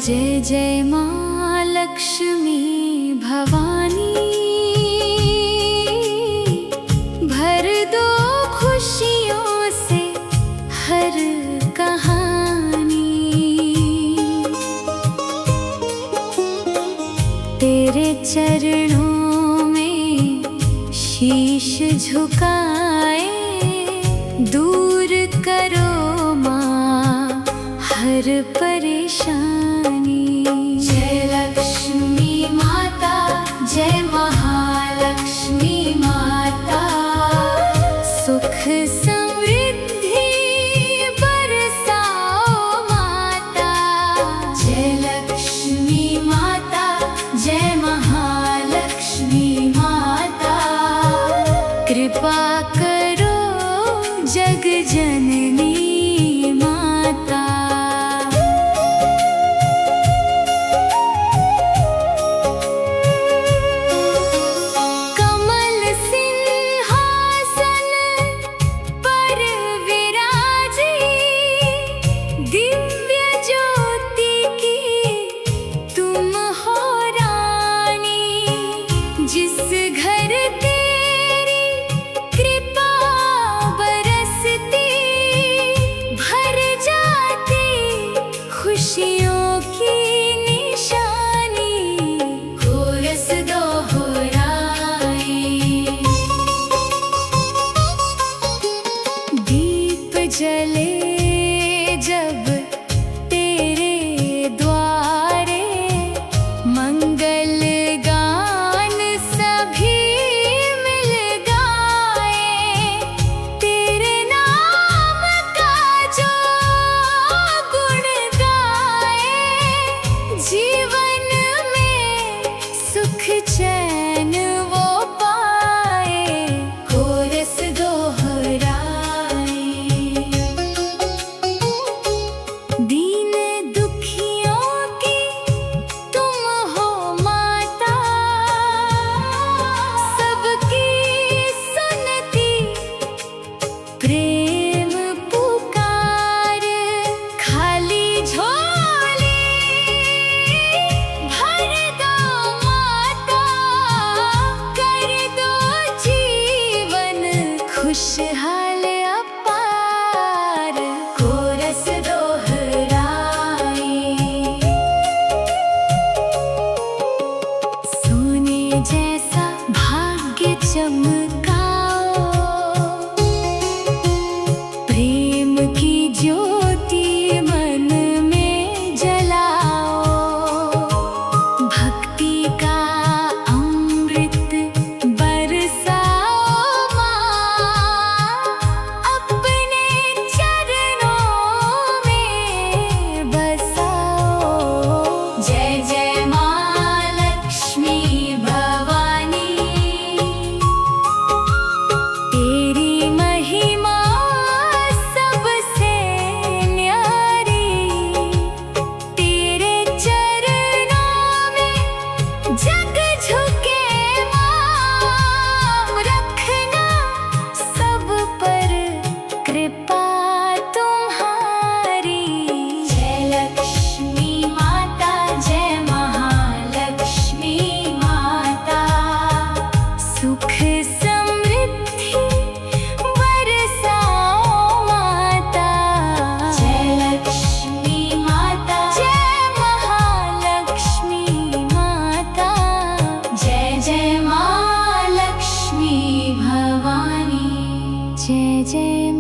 जय जय माँ लक्ष्मी भवानी, भर दो खुशियों से हर कहानी। तेरे चरणों में शीश झुकाए, दूर करो माँ हर परेशानी। जय लक्ष्मी माता, जय महालक्ष्मी माता, सुख समृद्धि बरसाओ माता। जय लक्ष्मी माता, जय महालक्ष्मी माता, कृपा करो जग जननी माता। कमल सिंहासन पर विराजी, दिव्य ज्योति की तुम हो रानी। जिस घर तेरी कृपा बरसती, भर जाती खुशियों की निशानी। कोरस दोहराए, दीप जले जब तेरे द्वारे, मंगल गान सभी मिल गाए। तेरे नाम का जो गुण गाए, जीवन में सुख चैन वो पाए। कोरस दोहराए, दीन दुखियों की तुम हो माता, सबकी सुनती प्रेम पुकार। खाली झोली भर दो माता, कर दो जीवन खुशहाल अपार। कोरस दोहराए, सोने जैसा भाग्य चमकाओ, प्रेम की ज्योति मन में जलाओ। भक्ति का अमृत बरसाओ माँ, अपने चरणों में बसाओ। जय जय माँ लक्ष्मी भवानी, तेरी महिमा सबसे न्यारी। तेरे चरणों में जग झुके माँ, रखना सब पर कृपा तुम्हारी। जय लक्ष्मी माता, जय महालक्ष्मी माता, सुख समृद्धि बरसाओ माता। जय लक्ष्मी माता, जय महालक्ष्मी माता, जय जय माँ लक्ष्मी भवानी। जय जय